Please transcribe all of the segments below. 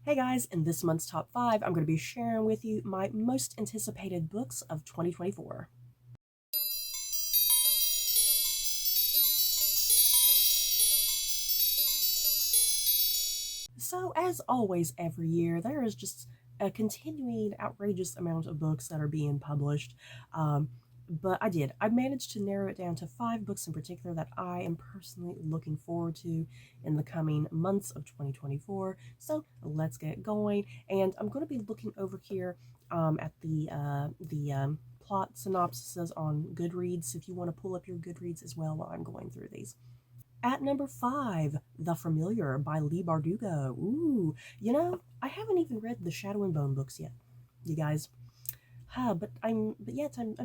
Hey guys, in this month's top 5, I'm going to be sharing with you my most anticipated books of 2024. So, as always, every year, there is just a continuing outrageous amount of books that are being published. But I managed to narrow it down to 5 books in particular that I am personally looking forward to in the coming months of 2024. So let's get going. And I'm going to be looking over here at the plot synopsises on Goodreads if you want to pull up your Goodreads as well while I'm going through these. At number 5, The Familiar by Lee Bardugo. Ooh, I haven't even read the Shadow and Bone books yet, you guys. But I'm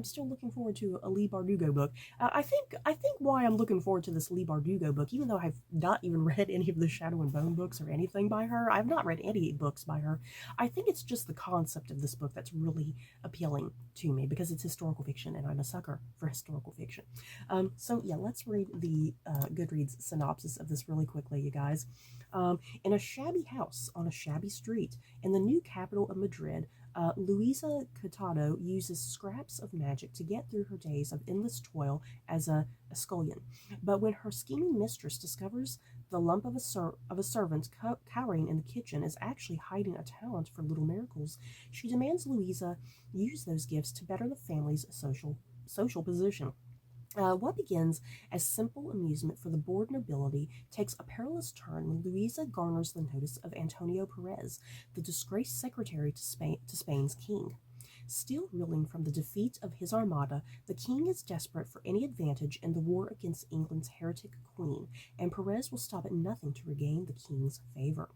still looking forward to a Lee Bardugo book. I think why I'm looking forward to this Lee Bardugo book, even though I've not even read any of the Shadow and Bone books or anything by her, I've not read any books by her. I think it's just the concept of this book that's really appealing to me because it's historical fiction, and I'm a sucker for historical fiction. Let's read the Goodreads synopsis of this really quickly, you guys. In a shabby house on a shabby street in the new capital of Madrid, Luisa Catado uses scraps of magic to get through her days of endless toil as a scullion. But when her scheming mistress discovers the lump of a servant cowering in the kitchen is actually hiding a talent for little miracles, she demands Luisa use those gifts to better the family's social position. What begins as simple amusement for the bored nobility takes a perilous turn when Luisa garners the notice of Antonio Perez, the disgraced secretary to Spain's king. Still reeling from the defeat of his armada, the king is desperate for any advantage in the war against England's heretic queen, and Perez will stop at nothing to regain the king's favor.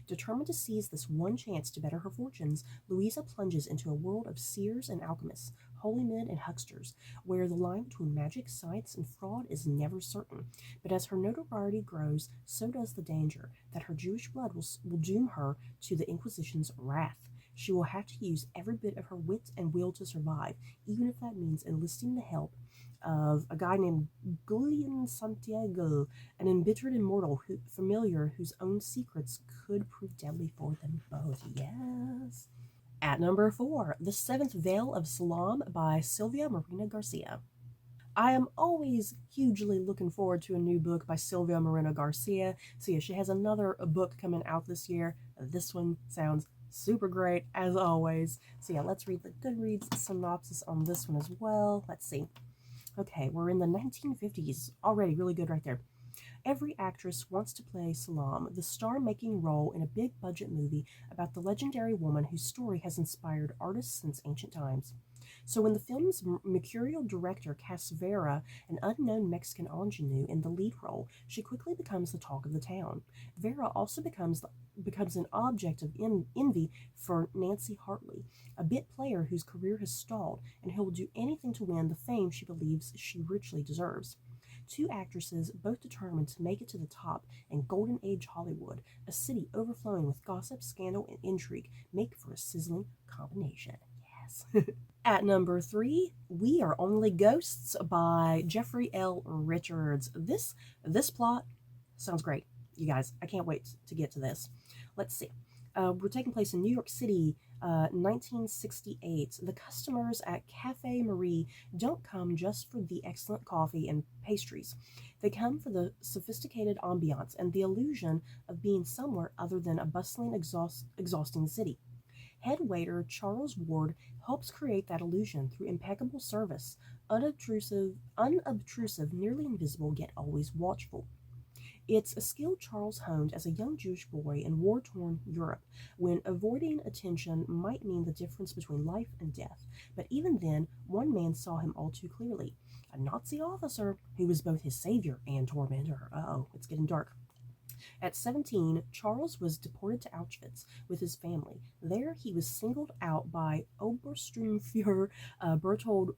Determined to seize this one chance to better her fortunes, Luisa plunges into a world of seers and alchemists, holy men and hucksters, where the line between magic, science, and fraud is never certain. But as her notoriety grows, so does the danger that her Jewish blood will doom her to the Inquisition's wrath. She will have to use every bit of her wit and will to survive, even if that means enlisting the help of a guy named Julian Santiago, an embittered immortal familiar whose own secrets could prove deadly for them both. Yes. At number 4, The Seventh Veil of Salam by Sylvia Morena Garcia. I am always hugely looking forward to a new book by Sylvia Morena Garcia. So yeah, she has another book coming out this year. This one sounds super great as always. So yeah, let's read the Goodreads synopsis on this one as well. Let's see. Okay, we're in the 1950s. Already really good right there. Every actress wants to play Salam, the star-making role in a big-budget movie about the legendary woman whose story has inspired artists since ancient times. So when the film's mercurial director casts Vera, an unknown Mexican ingenue, in the lead role, she quickly becomes the talk of the town. Vera also becomes an object of envy for Nancy Hartley, a bit player whose career has stalled and who will do anything to win the fame she believes she richly deserves. Two actresses, both determined to make it to the top in Golden Age Hollywood, a city overflowing with gossip, scandal, and intrigue, make for a sizzling combination. Yes. At number 3, We Are Only Ghosts by Jeffrey L. Richards. This plot sounds great, you guys. I can't wait to get to this. Let's see. We're taking place in New York City, 1968. The customers at Cafe Marie don't come just for the excellent coffee and pastries. They come for the sophisticated ambiance and the illusion of being somewhere other than a bustling, exhausting city. Head waiter Charles Ward helps create that illusion through impeccable service, unobtrusive, nearly invisible, yet always watchful. It's a skill Charles honed as a young Jewish boy in war-torn Europe, when avoiding attention might mean the difference between life and death. But even then, one man saw him all too clearly, a Nazi officer who was both his savior and tormentor. Uh-oh, it's getting dark. At 17, Charles was deported to Auschwitz with his family. There, he was singled out by Obersturmfuhrer Berthold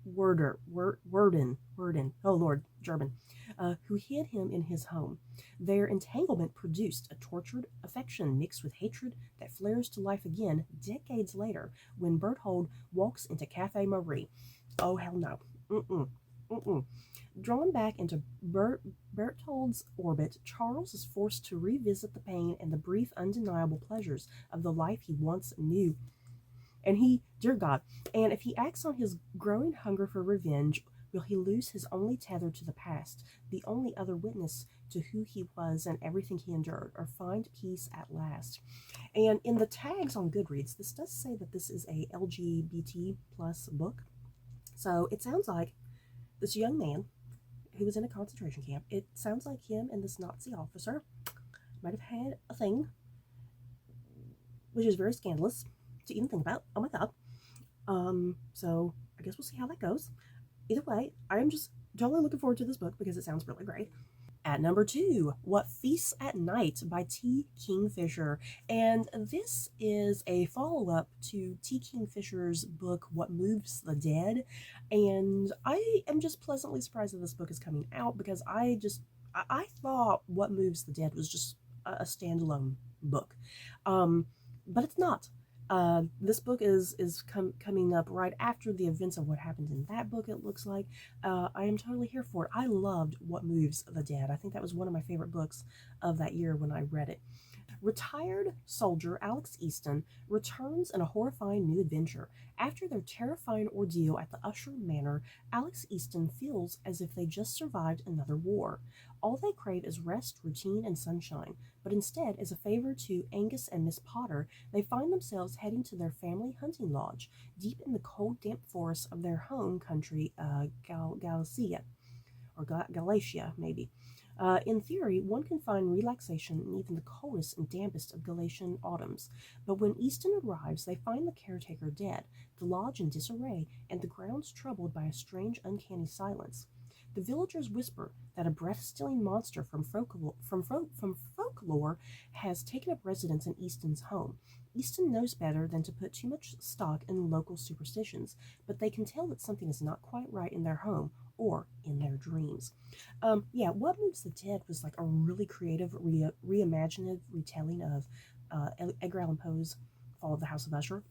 Werden, oh Lord, German, who hid him in his home. Their entanglement produced a tortured affection mixed with hatred that flares to life again decades later when Berthold walks into Cafe Marie. Oh, hell no. Mm-mm. Mm-mm. Drawn back into Berthold's orbit, Charles is forced to revisit the pain and the brief, undeniable pleasures of the life he once knew. And dear God, and if he acts on his growing hunger for revenge, will he lose his only tether to the past, the only other witness to who he was and everything he endured, or find peace at last? And in the tags on Goodreads, this does say that this is a LGBT plus book. So it sounds like this young man who was in a concentration camp, it sounds like him and this Nazi officer might have had a thing, which is very scandalous to even think about. Oh my God. So I guess we'll see how that goes. Either way, I am just totally looking forward to this book because it sounds really great. At number 2, What Feasts at Night by T. Kingfisher. And this is a follow-up to T. Kingfisher's book, What Moves the Dead. And I am just pleasantly surprised that this book is coming out because I thought What Moves the Dead was just a standalone book. But it's not. This book is coming up right after the events of what happened in that book, it looks like. I am totally here for it. I loved What Moves the Dead. I think that was one of my favorite books of that year when I read it. Retired soldier Alex Easton returns in a horrifying new adventure. After their terrifying ordeal at the Usher Manor, Alex Easton feels as if they just survived another war. All they crave is rest, routine, and sunshine, but instead, as a favor to Angus and Miss Potter, they find themselves heading to their family hunting lodge, deep in the cold, damp forests of their home country, Galicia, or Galatia, maybe. In theory, one can find relaxation in even the coldest and dampest of Galatian autumns, but when Easton arrives, they find the caretaker dead, the lodge in disarray, and the grounds troubled by a strange, uncanny silence. The villagers whisper that a breath-stealing monster from folklore has taken up residence in Easton's home. Easton knows better than to put too much stock in local superstitions, but they can tell that something is not quite right in their home or in their dreams. What Moves the Dead was like a really creative, reimaginative retelling of Edgar Allan Poe's Fall of the House of Usher.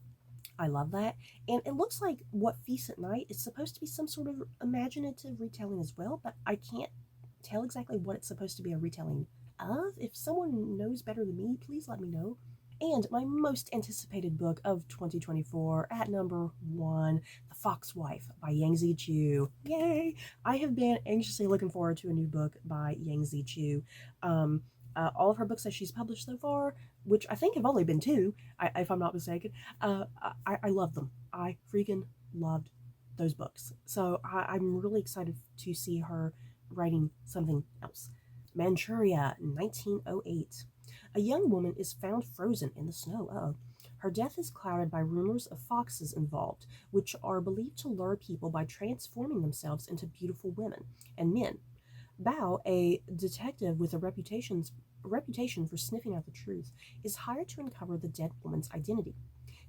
I love that. And it looks like What Feasts at Night is supposed to be some sort of imaginative retelling as well, but I can't tell exactly what it's supposed to be a retelling of. If someone knows better than me, please let me know. And my most anticipated book of 2024 at number 1, The Fox Wife by Yang Zichu. Yay! I have been anxiously looking forward to a new book by Yang Zichu. All of her books that she's published so far, which I think have only been 2, if I'm not mistaken, I love them. I freaking loved those books. So I'm really excited to see her writing something else. Manchuria, 1908. A young woman is found frozen in the snow. Her death is clouded by rumors of foxes involved, which are believed to lure people by transforming themselves into beautiful women and men. Bao, a detective with a reputation for sniffing out the truth, is hired to uncover the dead woman's identity.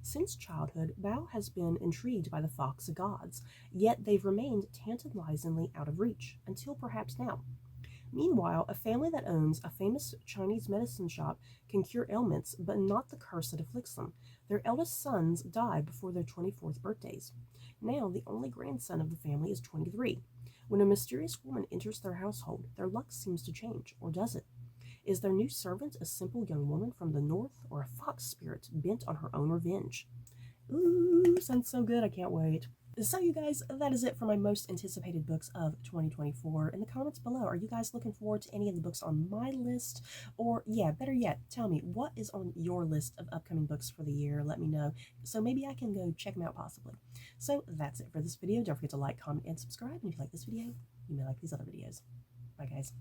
Since childhood, Bao has been intrigued by the fox gods, yet they've remained tantalizingly out of reach, until perhaps now. Meanwhile, a family that owns a famous Chinese medicine shop can cure ailments, but not the curse that afflicts them. Their eldest sons die before their 24th birthdays. Now, the only grandson of the family is 23. When a mysterious woman enters their household, their luck seems to change, or does it? Is their new servant a simple young woman from the north, or a fox spirit bent on her own revenge? Ooh, sounds so good, I can't wait. So you guys, that is it for my most anticipated books of 2024. In the comments below, are you guys looking forward to any of the books on my list? Or, better yet, tell me, what is on your list of upcoming books for the year? Let me know, so maybe I can go check them out possibly. So that's it for this video. Don't forget to like, comment, and subscribe. And if you like this video, you may like these other videos. Bye, guys.